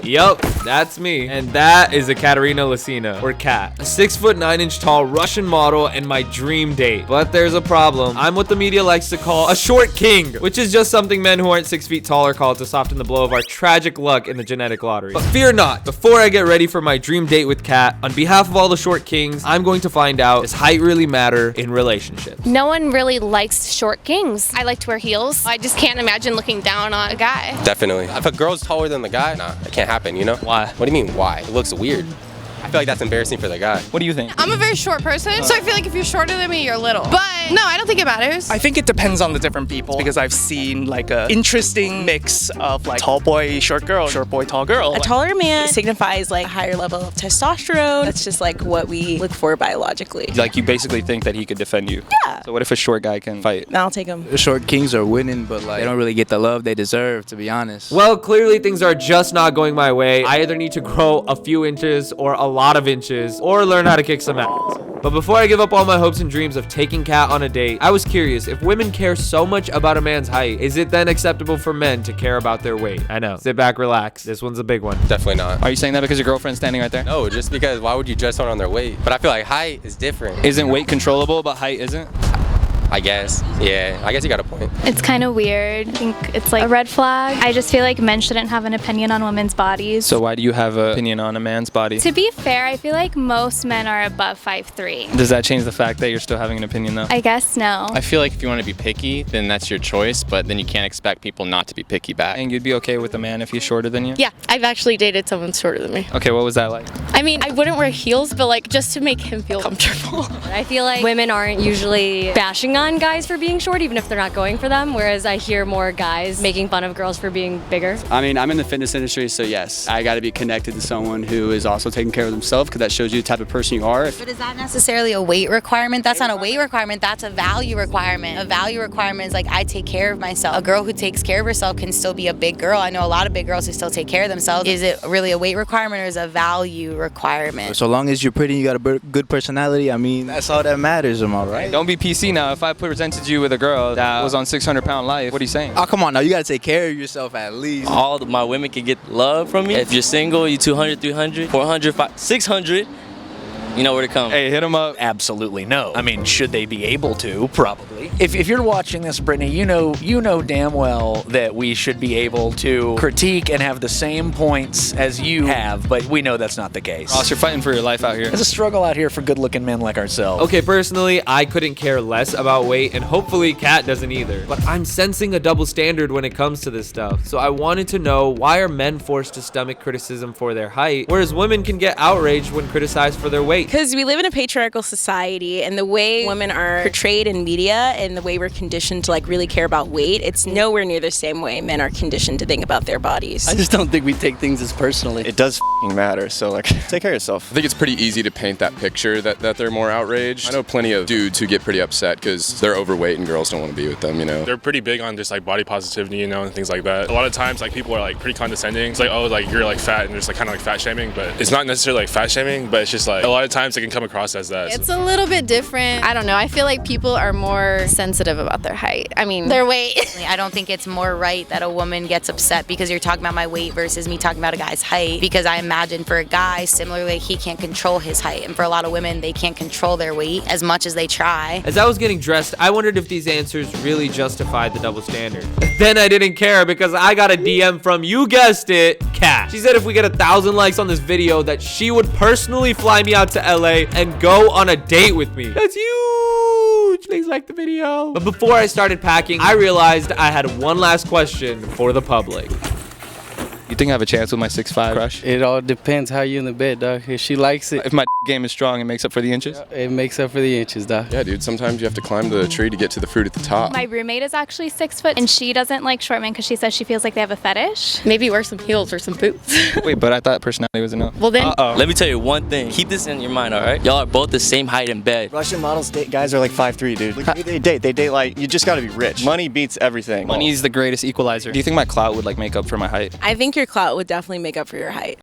Yup, that's me. And that is a Katerina Lucina, or Kat. A 6'9" tall Russian model and my dream date. But there's a problem. I'm what the media likes to call a short king, which is just something men who aren't 6 feet tall are called to soften the blow of our tragic luck in the genetic lottery. But fear not, before I get ready for my dream date with Kat, on behalf of all the short kings, I'm going to find out, does height really matter in relationships? No one really likes short kings. I like to wear heels. I just can't imagine looking down on a guy. Definitely. If a girl's taller than the guy, nah, it can't happen, you know? Why? What do you mean, why? It looks weird. I feel like that's embarrassing for the guy. What do you think? I'm a very short person, so I feel like if you're shorter than me, you're little. But no, I don't think it matters. I think it depends on the different people because I've seen like a interesting mix of like tall boy, short girl, short boy, tall girl. A taller man signifies like a higher level of testosterone. That's just like what we look for biologically. Like you basically think that he could defend you. Yeah. So what if a short guy can fight? I'll take him. The short kings are winning, but like they don't really get the love they deserve, to be honest. Well, clearly things are just not going my way. I either need to grow a few inches or a lot of inches, or learn how to kick some ass. But before I give up all my hopes and dreams of taking Kat on a date, I was curious, if women care so much about a man's height, is it then acceptable for men to care about their weight? I know. Sit back, relax. This one's a big one. Definitely not. Are you saying that because your girlfriend's standing right there? No, just because why would you judge someone on their weight? But I feel like height is different. Isn't weight controllable, but height isn't? I guess. Yeah, I guess you got a point. It's kind of weird. I think it's like a red flag. I just feel like men shouldn't have an opinion on women's bodies. So why do you have an opinion on a man's body? To be fair, I feel like most men are above 5'3". Does that change the fact that you're still having an opinion though? I guess no. I feel like if you want to be picky, then that's your choice, but then you can't expect people not to be picky back. And you'd be okay with a man if he's shorter than you? Yeah, I've actually dated someone shorter than me. Okay, what was that like? I mean, I wouldn't wear heels, but like just to make him feel comfortable. I feel like women aren't usually bashing on guys for being short, even if they're not going for them, whereas I hear more guys making fun of girls for being bigger. I mean, I'm in the fitness industry, so yes, I got to be connected to someone who is also taking care of themselves, because that shows you the type of person you are. But is that necessarily a weight requirement? That's not a weight requirement, that's a value requirement. A value requirement is like, I take care of myself. A girl who takes care of herself can still be a big girl. I know a lot of big girls who still take care of themselves. Is it really a weight requirement or is it a value requirement? So long as you're pretty and you got a good personality, I mean, that's all that matters, am I right? Don't be PC now. If I presented you with a girl that was on 600-pound life, what are you saying? Oh, come on now. You got to take care of yourself at least. All my women can get love from me. If you're single, you 200, 300, 400, 500, 600. You know where to come. Hey, hit him up. Absolutely no. I mean, should they be able to? Probably. If you're watching this, Brittany, you know damn well that we should be able to critique and have the same points as you have, but we know that's not the case. Ross, you're fighting for your life out here. There's a struggle out here for good-looking men like ourselves. Okay, personally, I couldn't care less about weight, and hopefully Kat doesn't either. But I'm sensing a double standard when it comes to this stuff. So I wanted to know, why are men forced to stomach criticism for their height, whereas women can get outraged when criticized for their weight? Because we live in a patriarchal society, and the way women are portrayed in media and the way we're conditioned to like really care about weight, it's nowhere near the same way men are conditioned to think about their bodies. I just don't think we take things as personally. It does matter, so like, take care of yourself. I think it's pretty easy to paint that picture that they're more outraged. I know plenty of dudes who get pretty upset because they're overweight and girls don't want to be with them, you know? They're pretty big on just like body positivity, you know, and things like that. A lot of times like people are like pretty condescending. It's like, oh, like you're like fat, and just like kind of like fat shaming, but it's not necessarily like fat shaming, but it's just like a lot of times it can come across as that. It's a little bit different. I don't know. I feel like people are more sensitive about their height. I mean, their weight. I don't think it's more right that a woman gets upset because you're talking about my weight versus me talking about a guy's height, because I imagine for a guy, similarly, he can't control his height, and for a lot of women, they can't control their weight as much as they try. As I was getting dressed, I wondered if these answers really justified the double standard. Then I didn't care, because I got a DM from, you guessed it, Kat. She said if we get 1,000 likes on this video, that she would personally fly me out to LA and go on a date with me. That's huge. Please like the video. But before I started packing, I realized I had one last question for the public. You think I have a chance with my 6'5" crush? It all depends how you in the bed, dog. If she likes it. If my game is strong, it makes up for the inches? It makes up for the inches, dog. Yeah, dude, sometimes you have to climb the tree to get to the fruit at the top. My roommate is actually 6 foot, and she doesn't like short men because she says she feels like they have a fetish. Maybe wear some heels or some boots. Wait, but I thought personality was enough. Well then, Let me tell you one thing. Keep this in your mind, all right? Y'all are both the same height in bed. Russian models date guys are like 5'3", dude. Look at who they date. They date like, you just gotta be rich. Money beats everything. Money's the greatest equalizer. Do you think my clout would like make up for my height? I think your clout would definitely make up for your height.